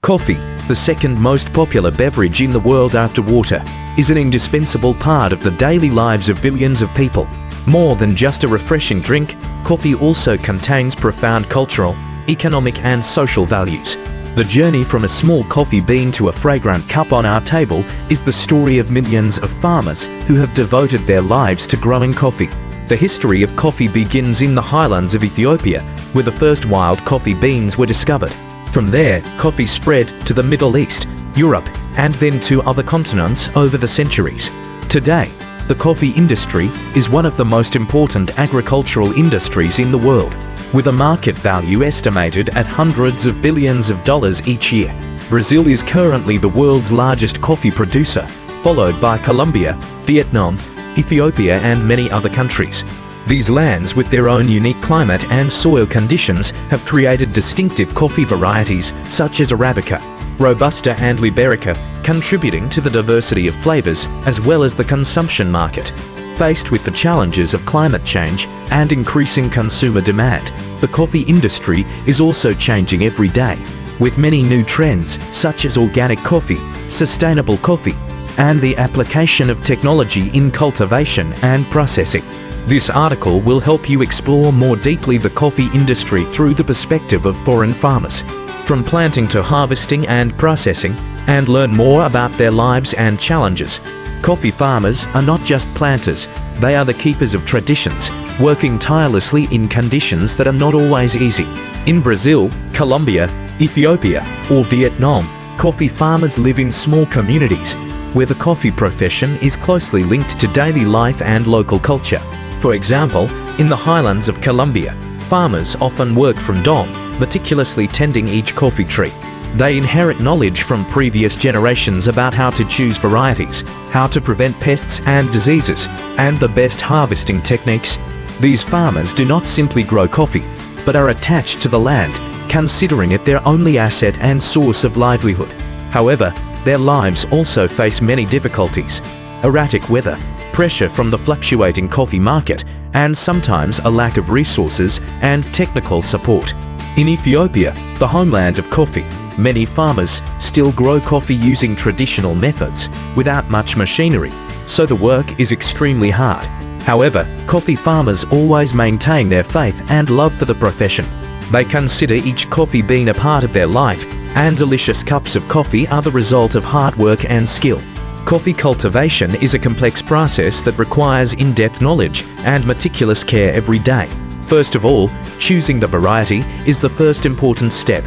Coffee, the second most popular beverage in the world after water, is an indispensable part of the daily lives of billions of people. More than just a refreshing drink, coffee also contains profound cultural, economic and social values. The journey from a small coffee bean to a fragrant cup on our table is the story of millions of farmers who have devoted their lives to growing coffee. The history of coffee begins in the highlands of Ethiopia, where the first wild coffee beans were discovered. From there, coffee spread to the Middle East, Europe, and then to other continents over the centuries. Today, the coffee industry is one of the most important agricultural industries in the world, with a market value estimated at hundreds of billions of dollars each year. Brazil is currently the world's largest coffee producer, followed by Colombia, Vietnam, Ethiopia and many other countries. These lands, with their own unique climate and soil conditions, have created distinctive coffee varieties such as Arabica, Robusta and Liberica, contributing to the diversity of flavors as well as the consumption market. Faced with the challenges of climate change and increasing consumer demand, the coffee industry is also changing every day, with many new trends such as organic coffee, sustainable coffee, and the application of technology in cultivation and processing. This article will help you explore more deeply the coffee industry through the perspective of foreign farmers, from planting to harvesting and processing, and learn more about their lives and challenges. Coffee farmers are not just planters, they are the keepers of traditions, working tirelessly in conditions that are not always easy. In Brazil, Colombia, Ethiopia, or Vietnam, coffee farmers live in small communities, where the coffee profession is closely linked to daily life and local culture. For example, in the highlands of Colombia, farmers often work from dawn, meticulously tending each coffee tree. They inherit knowledge from previous generations about how to choose varieties, how to prevent pests and diseases, and the best harvesting techniques. These farmers do not simply grow coffee, but are attached to the land, considering it their only asset and source of livelihood. However, their lives also face many difficulties: erratic weather, pressure from the fluctuating coffee market, and sometimes a lack of resources and technical support. In Ethiopia, the homeland of coffee, many farmers still grow coffee using traditional methods, without much machinery, so the work is extremely hard. However, coffee farmers always maintain their faith and love for the profession. They consider each coffee bean a part of their life, and delicious cups of coffee are the result of hard work and skill. Coffee cultivation is a complex process that requires in-depth knowledge and meticulous care every day. First of all, choosing the variety is the first important step.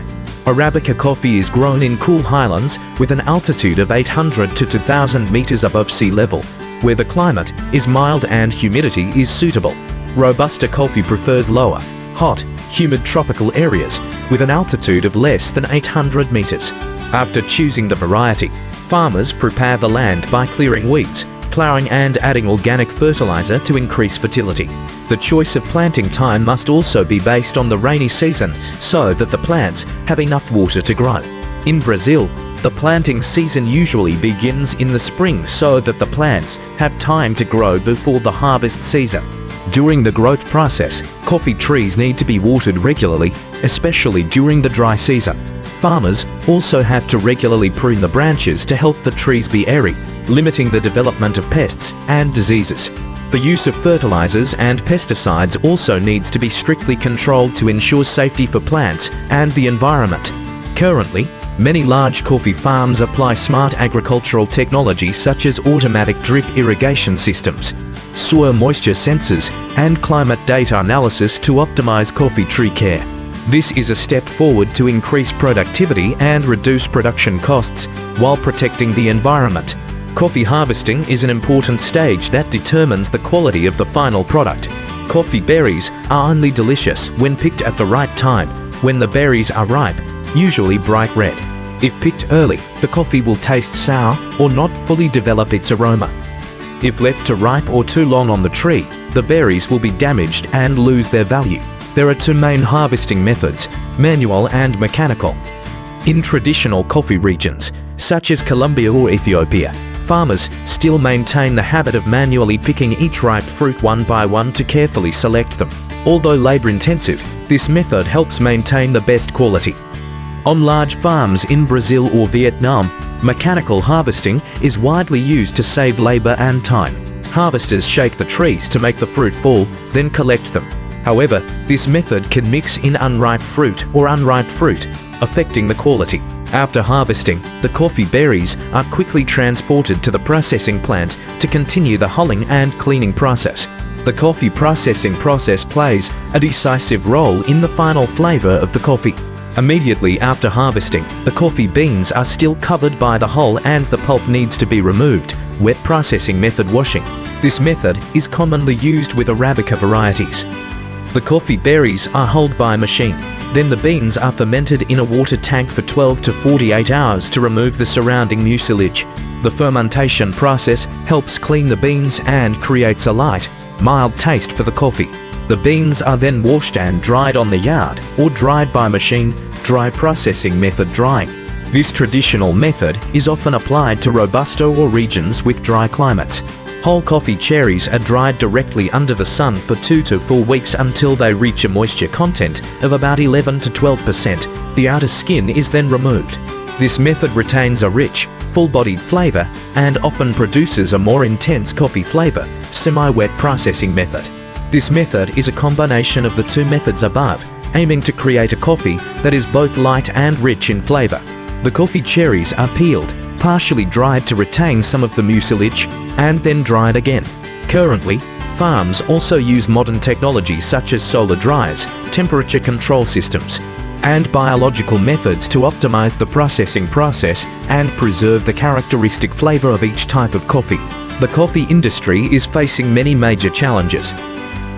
Arabica coffee is grown in cool highlands with an altitude of 800 to 2,000 meters above sea level, where the climate is mild and humidity is suitable. Robusta coffee prefers lower, hot, humid tropical areas with an altitude of less than 800 meters. After choosing the variety, farmers prepare the land by clearing weeds, plowing and adding organic fertilizer to increase fertility. The choice of planting time must also be based on the rainy season so that the plants have enough water to grow. In Brazil, the planting season usually begins in the spring so that the plants have time to grow before the harvest season. During the growth process, coffee trees need to be watered regularly, especially during the dry season. Farmers also have to regularly prune the branches to help the trees be airy, limiting the development of pests and diseases. The use of fertilizers and pesticides also needs to be strictly controlled to ensure safety for plants and the environment. Currently, many large coffee farms apply smart agricultural technology such as automatic drip irrigation systems, soil moisture sensors, and climate data analysis to optimize coffee tree care. This is a step forward to increase productivity and reduce production costs while protecting the environment. Coffee harvesting is an important stage that determines the quality of the final product. Coffee berries are only delicious when picked at the right time, when the berries are ripe, usually bright red. If picked early, the coffee will taste sour or not fully develop its aroma. If left to ripe or too long on the tree, the berries will be damaged and lose their value. There are two main harvesting methods, manual and mechanical. In traditional coffee regions, such as Colombia or Ethiopia, farmers still maintain the habit of manually picking each ripe fruit one by one to carefully select them. Although labor-intensive, this method helps maintain the best quality. On large farms in Brazil or Vietnam, mechanical harvesting is widely used to save labor and time. Harvesters shake the trees to make the fruit fall, then collect them. However, this method can mix in unripe fruit or unripe fruit, affecting the quality. After harvesting, the coffee berries are quickly transported to the processing plant to continue the hulling and cleaning process. The coffee processing process plays a decisive role in the final flavor of the coffee. Immediately after harvesting, the coffee beans are still covered by the hull and the pulp needs to be removed. Wet processing method washing. This method is commonly used with Arabica varieties. The coffee berries are hulled by machine. Then the beans are fermented in a water tank for 12 to 48 hours to remove the surrounding mucilage. The fermentation process helps clean the beans and creates a light, mild taste for the coffee. The beans are then washed and dried on the yard or dried by machine, dry processing method drying. This traditional method is often applied to Robusto or regions with dry climates. Whole coffee cherries are dried directly under the sun for 2 to 4 weeks until they reach a moisture content of about 11 to 12%. The outer skin is then removed. This method retains a rich, full-bodied flavor and often produces a more intense coffee flavor. Semi-wet processing method. This method is a combination of the two methods above, aiming to create a coffee that is both light and rich in flavor. The coffee cherries are peeled, partially dried to retain some of the mucilage, and then dried again. Currently, farms also use modern technology such as solar dryers, temperature control systems, and biological methods to optimize the processing process and preserve the characteristic flavor of each type of coffee. The coffee industry is facing many major challenges.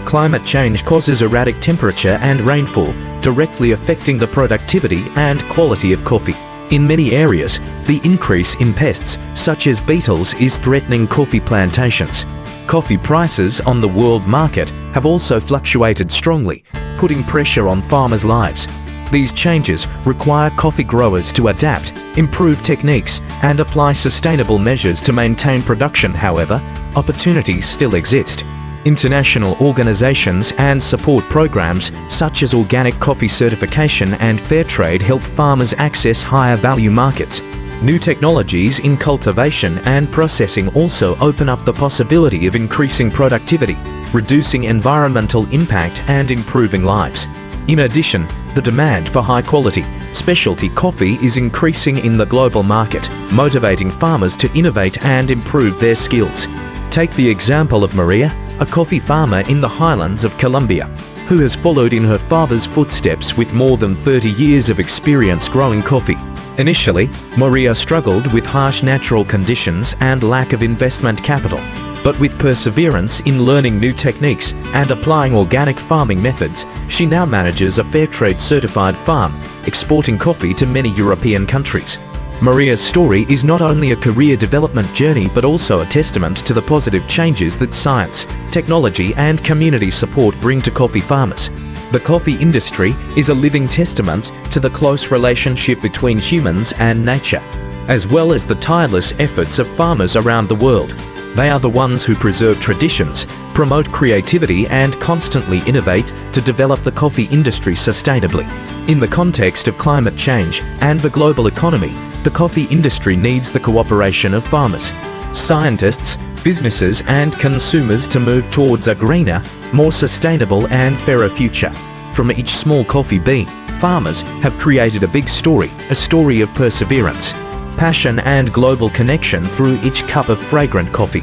Climate change causes erratic temperature and rainfall, directly affecting the productivity and quality of coffee. In many areas, the increase in pests, such as beetles, is threatening coffee plantations. Coffee prices on the world market have also fluctuated strongly, putting pressure on farmers' lives. These changes require coffee growers to adapt, improve techniques, and apply sustainable measures to maintain production. However, opportunities still exist. International organizations and support programs such as organic coffee certification and fair trade help farmers access higher value markets. New technologies in cultivation and processing also open up the possibility of increasing productivity, reducing environmental impact, and improving lives. In addition, the demand for high-quality, specialty coffee is increasing in the global market, motivating farmers to innovate and improve their skills. Take the example of Maria, a coffee farmer in the highlands of Colombia, who has followed in her father's footsteps with more than 30 years of experience growing coffee. Initially, Maria struggled with harsh natural conditions and lack of investment capital, but with perseverance in learning new techniques and applying organic farming methods, she now manages a fair trade certified farm, exporting coffee to many European countries. Maria's story is not only a career development journey but also a testament to the positive changes that science, technology, and community support bring to coffee farmers. The coffee industry is a living testament to the close relationship between humans and nature, as well as the tireless efforts of farmers around the world. They are the ones who preserve traditions, promote creativity, and constantly innovate to develop the coffee industry sustainably. In the context of climate change and the global economy, the coffee industry needs the cooperation of farmers, scientists, businesses, and consumers to move towards a greener, more sustainable, and fairer future. From each small coffee bean, farmers have created a big story, a story of perseverance, passion, and global connection through each cup of fragrant coffee.